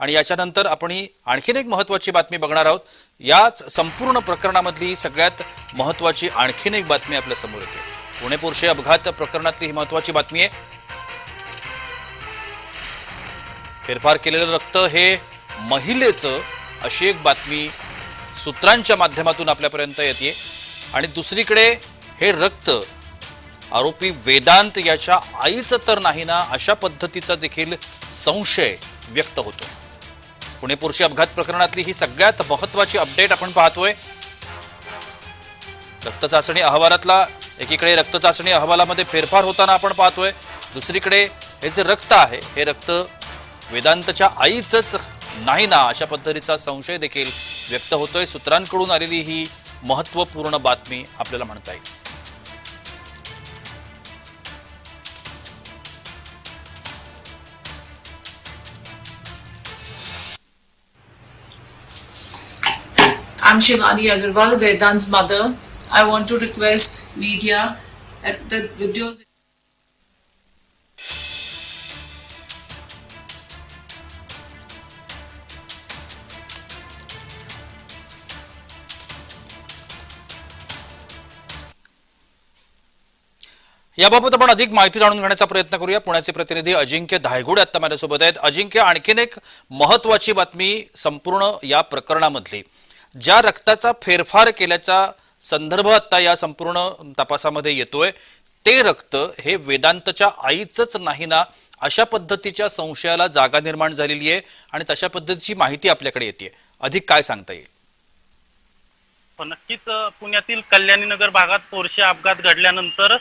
आणि याच्यानंतर आपण ही आणखीन एक महत्त्वाची बातमी बघणार आहोत। याच संपूर्ण प्रकरणामधली सगळ्यात महत्त्वाची आणखीन एक बातमी आपल्या समोर येते। पुणे पोरशे अपघात प्रकरणातली ही महत्त्वाची बातमी आहे। फेरफार केलेलं रक्त हे महिलेचं, अशी एक बातमी सूत्रांच्या माध्यमातून आपल्यापर्यंत येते। आणि दुसरीकडे हे रक्त आरोपी वेदांत याच्या आईचं तर नाही ना, अशा पद्धतीचा देखील संशय व्यक्त होतो। पुणे पोरशे अपघात प्रकरणातली ही सगळ्यात महत्त्वाची अपडेट आपण पाहतोय। रक्तचाचणी अहवालातला एकीकडे रक्तचाचणी अहवालामध्ये फेरफार होताना आपण पाहतोय, दुसरीकडे हे जे रक्त आहे हे रक्त वेदांतच्या आईचंच नाही ना, अशा पद्धतीचा संशय देखील व्यक्त होतोय। सूत्रांकडून आलेली ही महत्त्वपूर्ण बातमी आपल्याला म्हणता येईल। I'm Shivani Agarwal, Vedant's mother. I want to request media that the videos. याबाबत आपण अधिक माहिती जाणून घेण्याचा प्रयत्न करूया। पुण्याचे प्रतिनिधी अजिंक्य धायगुडे आता माझ्यासोबत आहेत। अजिंक्य, आणखीन एक महत्त्वाची बातमी संपूर्ण या प्रकरणामधली, ज्या रक्ताचा फेरफार केल्याचा संदर्भ आता या संपूर्ण तपासामध्ये येतोय, ते रक्त हे वेदांतच्या आईचंच नाही ना, अशा पद्धतीच्या संशयाला जागा निर्माण झालेली आहे आणि तशा पद्धतीची माहिती आपल्याकडे येते। अधिक काय सांगता येईल? नक्कीच पुण्यातील कल्याणीनगर भागात पोरशे अपघात घडल्यानंतर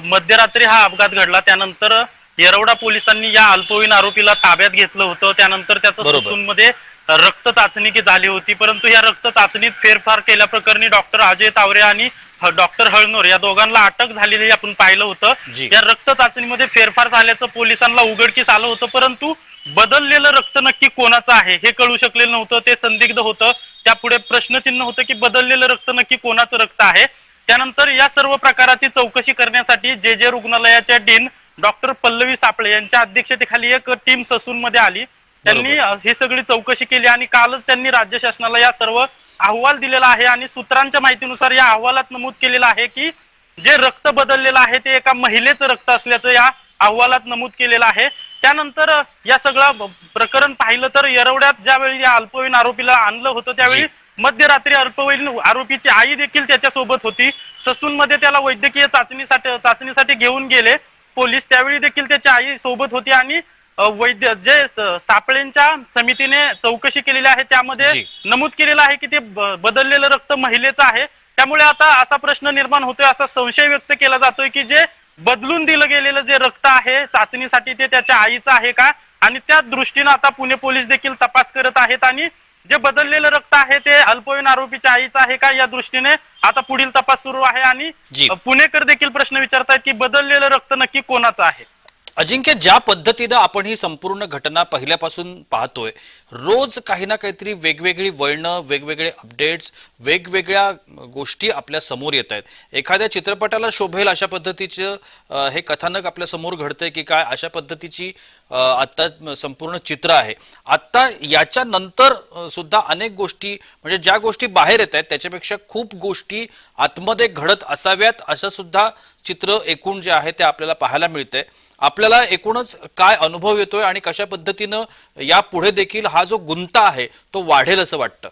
मध्यरात्री हा अपघात घडला। त्यानंतर येरवडा पोलिसांनी या अल्पवयीन आरोपीला ताब्यात घेतलं होतं। त्यानंतर त्याचं ससूनमध्ये रक्त चाचणी झाली होती, परंतु या रक्त चाचणीत फेरफार केल्याप्रकरणी डॉक्टर अजय तावरे आणि डॉक्टर हळनोर या दोघांना अटक झालेली आपण पाहिलं होतं। या रक्त चाचणीमध्ये फेरफार झाल्याचं पोलिसांना उघडकीस आलं होतं, परंतु बदललेलं रक्त नक्की कोणाचं आहे हे कळू शकलेलं नव्हतं। ते संदिग्ध होतं। त्यापुढे प्रश्नचिन्ह होतं की बदललेलं रक्त नक्की कोणाचं रक्त आहे। त्यानंतर या सर्व प्रकाराची चौकशी करण्यासाठी जे रुग्णालयाच्या डीन डॉक्टर पल्लवी सापळे यांच्या अध्यक्षतेखाली एक टीम ससून मध्ये आली। त्यांनी ही सगळी चौकशी केली आणि कालच त्यांनी राज्य शासनाला या सर्व अहवाल दिलेला आहे। आणि सूत्रांच्या माहितीनुसार या अहवालात नमूद केलेलं आहे की जे रक्त बदललेलं आहे ते एका महिलेचं रक्त असल्याचं या अहवालात नमूद केलेलं आहे। त्यानंतर या सगळं प्रकरण पाहिलं तर येरवड्यात ज्यावेळी या अल्पवयीन आरोपीला आणलं होतं त्यावेळी मध्यरात्री अल्पवयीन आरोपीची आई देखील त्याच्यासोबत होती। ससून मध्ये त्याला वैद्यकीय चाचणीसाठी घेऊन गेले पोलीस, त्यावेळी देखील त्याची आई सोबत होती। आणि वैद्य जे सापळेंच्या समितीने चौकशी केलेली आहे त्यामध्ये नमूद केलेलं आहे की ते बदललेलं रक्त महिलेचं आहे। त्यामुळे आता असा प्रश्न निर्माण होतोय, असा संशय व्यक्त केला जातोय की जे बदलून दिलं गेलेलं जे रक्त आहे चाचणीसाठी ते त्याच्या आईचं आहे का, आणि त्या दृष्टीने आता पुणे पोलीस देखील तपास करत आहेत। आणि जे बदललेलं रक्त आहे ते अल्पवयीन आरोपीच्या आईचं आहे का, या दृष्टीने आता पुढील तपास सुरू आहे। आणि पुणेकर देखील प्रश्न विचारतायत की बदललेलं रक्त नक्की कोणाचं आहे। अजिंक्य, ज्या पद्धतीने आपण ही संपूर्ण घटना पहिल्यापासून पाहतोय, रोज काही ना काहीतरी वेगवेगळी वळणं, वेगवेगळे अपडेट्स, वेगवेगळ्या गोष्टी आपल्या समोर येत आहेत। एखाद्या चित्रपटाला शोभेल अशा पद्धतीचं हे कथानक आपल्या समोर घडतंय की काय, अशा पद्धतीची आता संपूर्ण चित्र आहे। आता याच्या नंतर सुद्धा अनेक गोष्टी, म्हणजे ज्या गोष्टी बाहेर येत आहेत त्याच्यापेक्षा खूप गोष्टी आतमध्ये घडत असाव्यात, असं सुद्धा चित्र एकूण जे आहे ते आपल्याला पाहायला मिळतंय। आपल्याला एकूणच काय अनुभव येतोय आणि कशा पद्धतीनं या पुढे देखील हा जो गुंता आहे तो वाढेल असं वाटतं?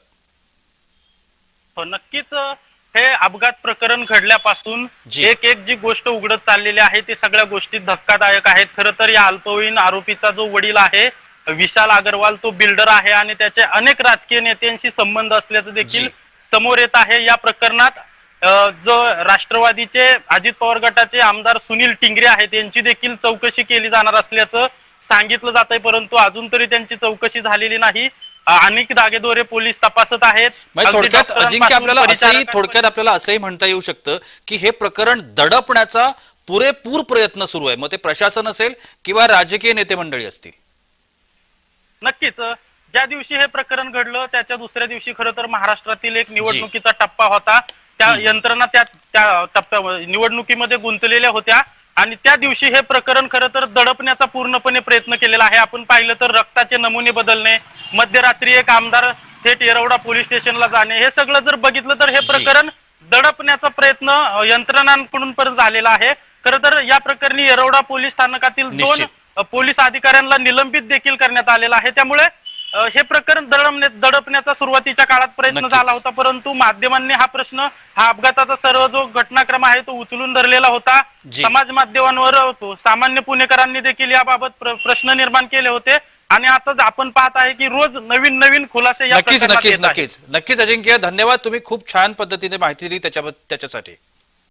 नक्कीच हे अपघात प्रकरण घडल्यापासून एक जी गोष्ट उघडत चाललेली आहे ते सगळ्या गोष्टी धक्कादायक आहेत। खरं तर या अल्पवयीन आरोपीचा जो वडील आहे विशाल अग्रवाल, तो बिल्डर आहे आणि त्याचे अनेक राजकीय नेत्यांशी संबंध असल्याचं देखील समोर येत आहे। या प्रकरणात जो राष्ट्रवादीचे अजित पवार गटाचे आमदार सुनील टिंगरे आहेत यांची देखील चौकशी केली जाणार असल्याचं सांगितलं जात आहे, परंतु अजून तरी त्यांची चौकशी झालेली नाही। अनेक दागेदोरे पोलीस तपासत आहेत। थोडक्यात अजिंक्य, आपल्याला असंही म्हणता येऊ शकतं की हे प्रकरण दडपण्याचा पुरेपूर प्रयत्न सुरू आहे, मग ते प्रशासन असेल किंवा राजकीय नेते मंडळी असतील। नक्कीच ज्या दिवशी हे प्रकरण घडलं त्याच्या दुसऱ्या दिवशी खरं तर महाराष्ट्रातील एक निवडणुकीचा टप्पा होता। त्या यंत्रणा त्या टप्प्या निवडणुकीमध्ये गुंतलेल्या होत्या आणि त्या दिवशी हे प्रकरण खरं तर दडपण्याचा पूर्णपणे प्रयत्न केलेला आहे. आपण पाहिलं तर रक्ताचे नमुने बदलणे, मध्यरात्री एक आमदार थेट येरवडा पोलीस स्टेशनला जाणे, हे सगळं जर बघितलं तर हे प्रकरण दडपण्याचा प्रयत्न यंत्रणांकडून पण झालेला आहे. खरं तर या प्रकरणी येरवडा पोलीस स्थानकातील 2 पोलीस अधिकाऱ्यांना निलंबित देखील करण्यात आलेला आहे. त्यामुळे हे प्रकरण दडपण्याचा सुरुवातीच्या काळात प्रयत्न झाला होता, परंतु माध्यमांनी हा अपघाताचा सर्व जो घटनाक्रम आहे तो उचलून धरलेला होता. समाज माध्यमांवर सामान्य पुणेकरांनी देखील याबाबत प्रश्न निर्माण केले होते आणि आता आपण पाहत आहे की रोज नवीन खुलासे या प्रकरणात येत आहेत. नक्कीच अजिंक्य, धन्यवाद. तुम्ही खूप छान पद्धतीने माहिती दिली त्याच्यासाठी.